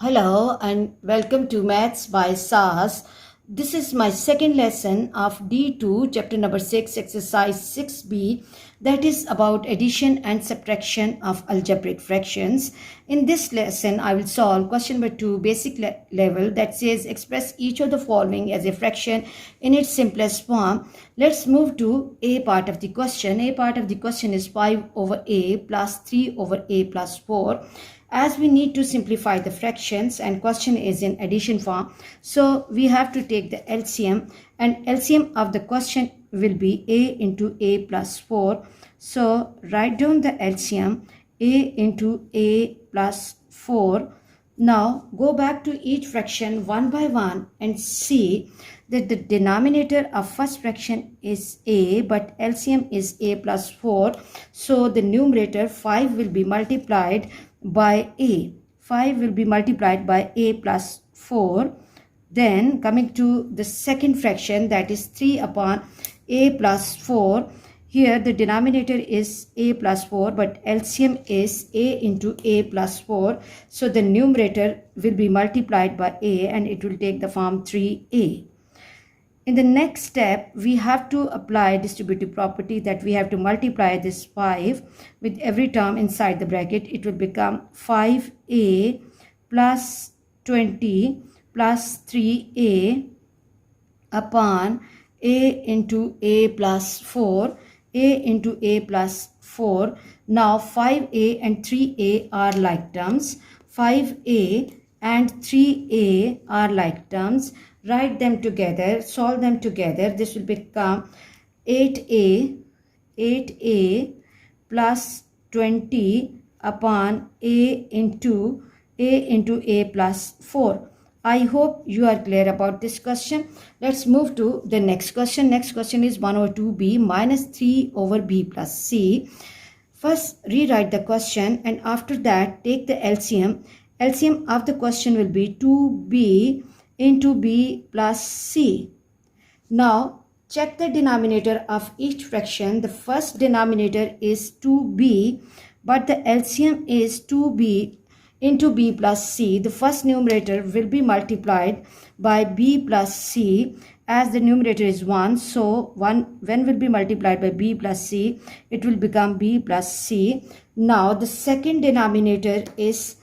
Hello and welcome to Maths by SAS. This is my second lesson of D2 chapter number 6 exercise 6b, that is about addition and subtraction of algebraic fractions. In this lesson I will solve question number 2 basic level that says express each of the following as a fraction in its simplest form. Let's move to A part of the question. A part of the question is 5 over A plus 3 over A plus 4. As we need to simplify the fractions and question is in addition form, so we have to take the LCM, and LCM of the question will be A into A plus 4. So write down the LCM, A into A plus 4. Now go back to each fraction one by one and see that the denominator of first fraction is A but LCM is A plus 4. So the numerator 5 will be multiplied by A. 5 will be multiplied by A plus 4. Then coming to the second fraction, that is 3 upon A plus 4. Here the denominator is A plus 4 but LCM is A into A plus 4. So the numerator will be multiplied by A and it will take the form 3A. In the next step, we have to apply distributive property that we have to multiply this 5 with every term inside the bracket. It will become 5A plus 20 plus 3A upon A into A plus 4. A into A plus 4. Now 5A and 3A are like terms. 5A and 3A are like terms. Write them together, solve them together. This will become 8A plus 20 upon A into A plus 4. I hope you are clear about this question. Let's move to the next question. Next question is 1 over 2b minus 3 over b plus c. First rewrite the question and after that take the LCM. LCM of the question will be 2b into b plus c. Now check the denominator of each fraction. The first denominator is 2b but the LCM is 2b into b plus c. The first numerator will be multiplied by b plus c as the numerator is 1. So 1 when will be multiplied by b plus c, it will become b plus c. Now the second denominator is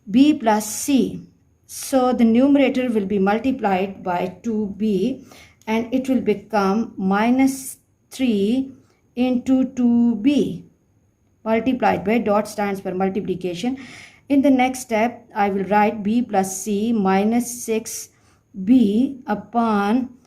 b plus c. So the numerator will be multiplied by 2b and it will become minus 3 into 2b multiplied by dot stands for multiplication. In the next step, I will write b plus c minus 6b upon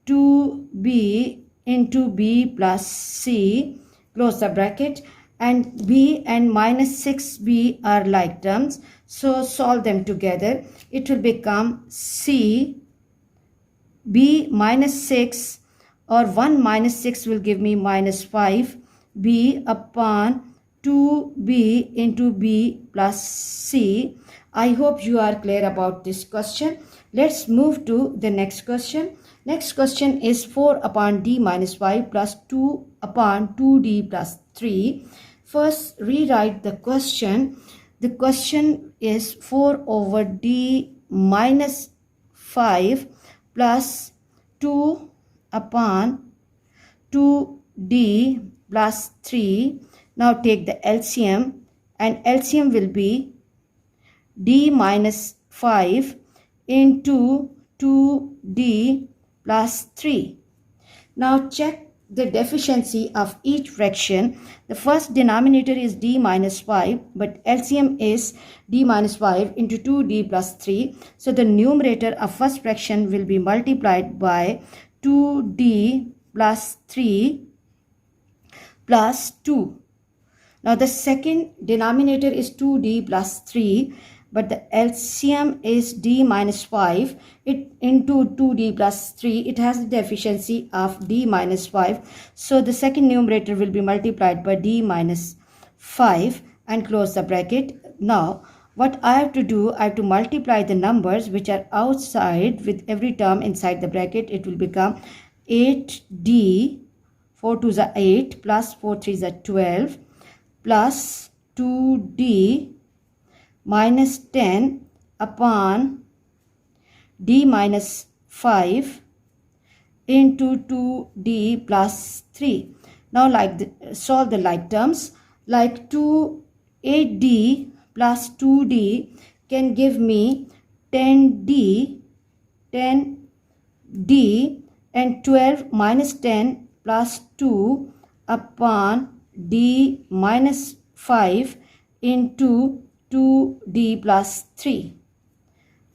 2b into b plus c, close the bracket, and b and minus 6b are like terms. So solve them together. It will become c b minus 6 or 1 minus 6 will give me minus 5b upon 2b into b plus c. I hope you are clear about this question. Let's move to the next question. Next question is 4 upon d minus 5 plus 2 upon 2d plus 3. First rewrite the question. The question is 4 over d minus 5 plus 2 upon 2d plus 3. Now take the LCM and LCM will be d minus 5 into 2d plus 3. Now check the deficiency of each fraction. The first denominator is d minus 5 but LCM is d minus 5 into 2d plus 3. So the numerator of first fraction will be multiplied by 2d plus 3 plus 2. Now the second denominator is 2d plus 3 but the LCM is d minus 5 into 2d plus 3. It has the deficiency of d minus 5. So the second numerator will be multiplied by d minus 5 and close the bracket. Now what I have to do, I have to multiply the numbers which are outside with every term inside the bracket. It will become 8d, 4 2s are 8 plus 4 3s are 12 plus 2d minus 10 upon d minus 5 into 2d plus 3. Now solve the like terms. Like 8d plus 2d can give me 10d and 12 minus 10 plus 2 upon d minus 5 into 2d plus 3.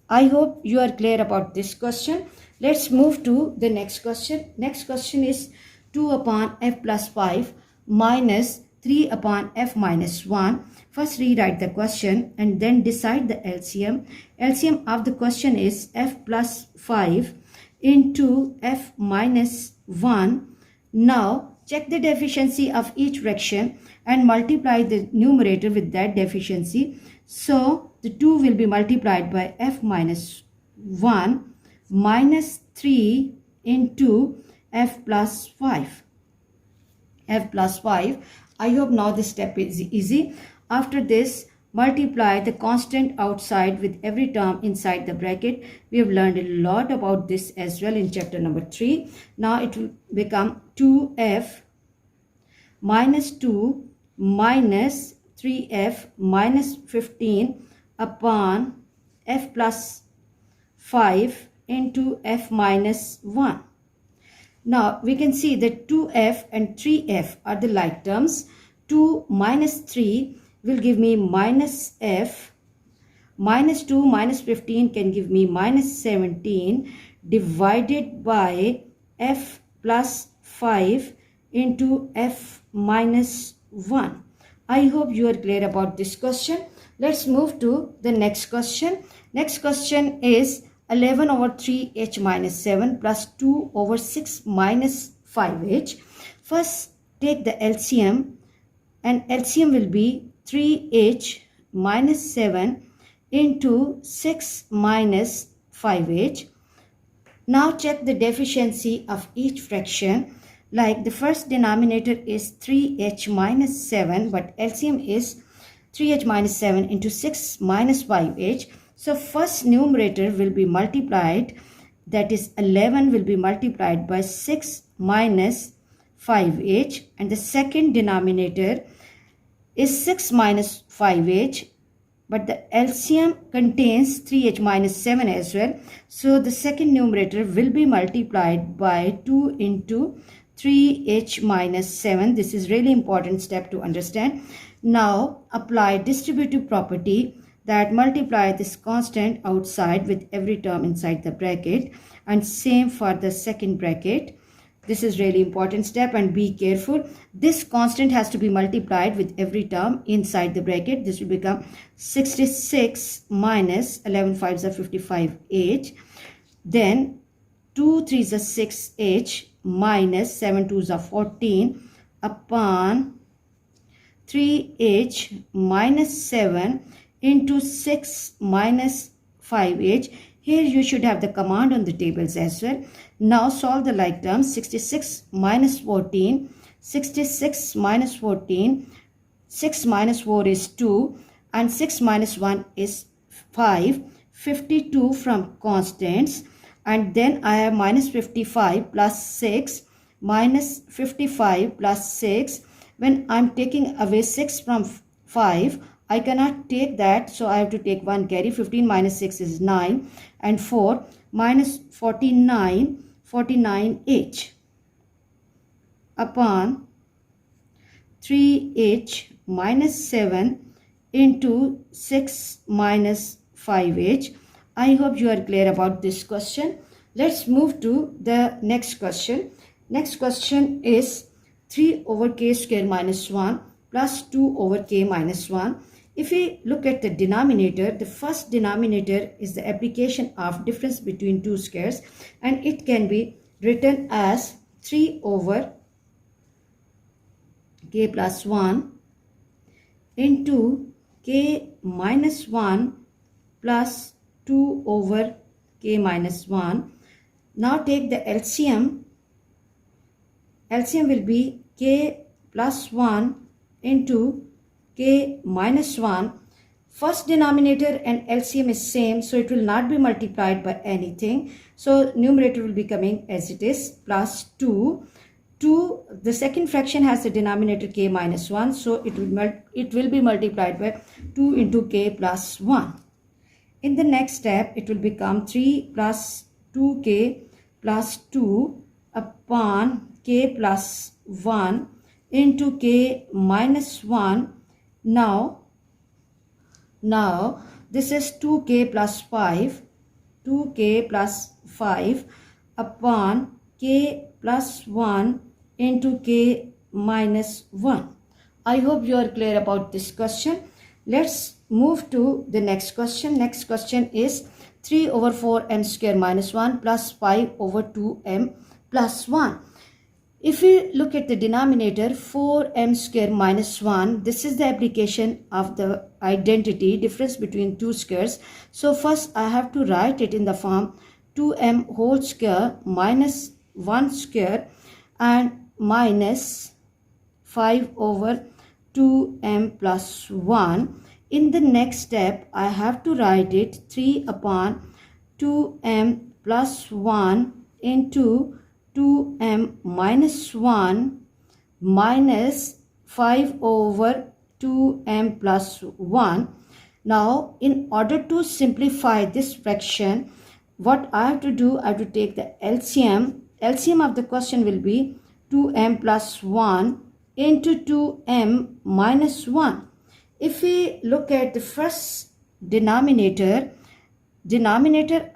I hope you are clear about this question. Let's move to the next question. Next question is 2 upon f plus 5 minus 3 upon f minus 1. First rewrite the question and then decide the LCM. LCM of the question is f plus 5 into f minus 1. Now check the deficiency of each fraction and multiply the numerator with that deficiency. So the 2 will be multiplied by f minus 1 minus 3 into f plus 5. F plus 5. I hope now this step is easy. After this, multiply the constant outside with every term inside the bracket. We have learned a lot about this as well in chapter number 3. Now it will become 2f minus 2 minus 3f minus 15 upon f plus 5 into f minus 1. Now we can see that 2f and 3f are the like terms. 2 minus 3 will give me minus f. Minus 2 minus 15 can give me minus 17 divided by f plus 5 into f minus 1. I hope you are clear about this question. Let's move to the next question. Next question is 11 over 3h minus 7 plus 2 over 6 minus 5h. First take the LCM, and LCM will be 3h minus 7 into 6 minus 5h. Now check the deficiency of each fraction. Like the first denominator is 3h minus 7, but LCM is 3h minus 7 into 6 minus 5h. So first numerator will be multiplied, that is 11 will be multiplied by 6 minus 5h, and the second denominator is 6 minus 5h, but the LCM contains 3h minus 7 as well. So the second numerator will be multiplied by 2 into 3h minus 7. This is really important step to understand. Now apply distributive property, that multiply this constant outside with every term inside the bracket, and same for the second bracket. This is really important step, and be careful. This constant has to be multiplied with every term inside the bracket. This will become 66 minus 11 5s are 55h. Then 2 3s are 6h minus 7 2s are 14 upon 3h minus 7 into 6 minus 5h. Here you should have the command on the tables as well. Now solve the like terms. 66 minus 14, 66 minus 14, 6 minus 4 is 2, and 6 minus 1 is 5, 52 from constants, and then I have minus 55 plus 6, minus 55 plus 6. When I'm taking away 6 from 5, I cannot take that, so I have to take one carry. 15 minus 6 is 9, and 4 minus 49h upon 3h minus 7 into 6 minus 5h. I hope you are clear about this question. Let's move to the next question. Next question is 3 over k square minus 1 plus 2 over k minus 1. If we look at the denominator, the first denominator is the application of difference between two squares, and it can be written as 3 over k plus 1 into k minus 1 plus 2 over k minus 1. Now take the LCM. LCM will be k plus 1 into k minus 1. First denominator and LCM is same, so it will not be multiplied by anything. So numerator will be coming as it is, plus 2. 2, the second fraction has the denominator k minus 1, so it will be multiplied by 2 into k plus 1. In the next step, it will become 3 plus 2k plus 2 upon k plus 1 into k minus 1. Now this is 2k plus 5, 2k plus 5 upon k plus 1 into k minus 1. I hope you are clear about this question. Let's move to the next question. Next question is 3 over 4m square minus 1 plus 5 over 2m plus 1. If we look at the denominator 4m square minus 1, this is the application of the identity difference between two squares. So first I have to write it in the form 2m whole square minus 1 square and minus 5 over 2m plus 1. In the next step, I have to write it 3 upon 2m plus 1 into 2m minus 1 minus 5 over 2m plus 1. Now, in order to simplify this fraction, what I have to do, I have to take the LCM. LCM of the question will be 2m plus 1 into 2m minus 1. If we look at the first denominator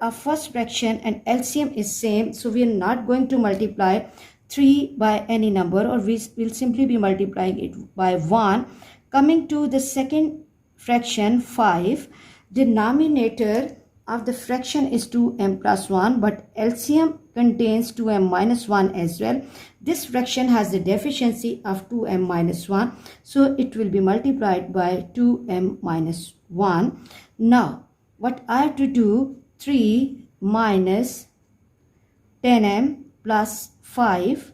of first fraction and LCM is same, so we are not going to multiply 3 by any number, or we will simply be multiplying it by 1. Coming to the second fraction 5, denominator of the fraction is 2m plus 1, but LCM contains 2m minus 1 as well. This fraction has the deficiency of 2m minus 1, so it will be multiplied by 2m minus 1. Now, what I have to do, 3 minus 10m plus 5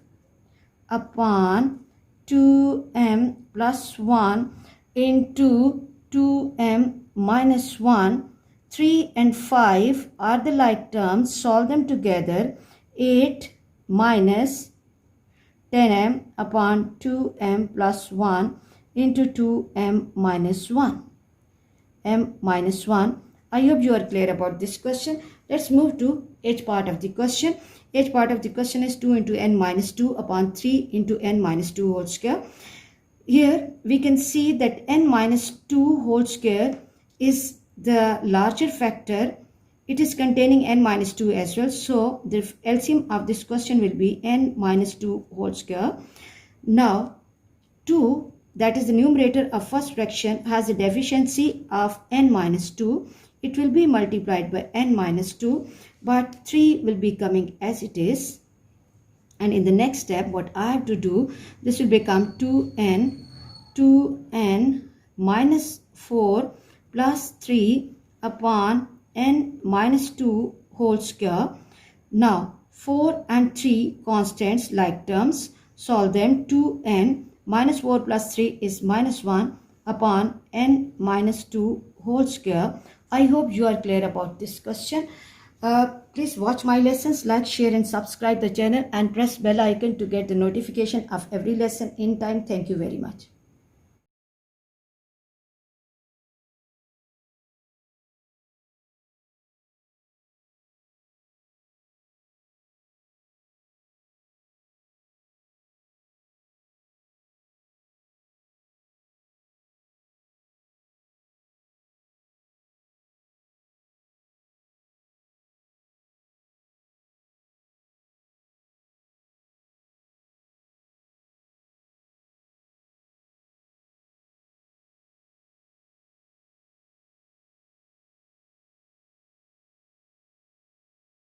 upon 2m plus 1 into 2m minus 1. 3 and 5 are the like terms, solve them together. 8 minus 10m upon 2m plus 1 into 2m minus 1. m minus 1. I hope you are clear about this question. Let's move to H part of the question. H part of the question is 2 into n minus 2 upon 3 into n minus 2 whole square. Here we can see that n minus 2 whole square is the larger factor. It is containing n minus 2 as well. So the LCM of this question will be n minus 2 whole square. Now 2, that is the numerator of first fraction, has a deficiency of n minus 2. It will be multiplied by n minus 2, but 3 will be coming as it is. And in the next step, what I have to do, this will become 2n minus 4 plus 3 upon n minus 2 whole square. Now 4 and 3 constants like terms, solve them. 2n minus 4 plus 3 is minus 1 upon n minus 2 whole square. I hope you are clear about this question. Please watch my lessons, like, share and subscribe the channel and press bell icon to get the notification of every lesson in time. Thank you very much.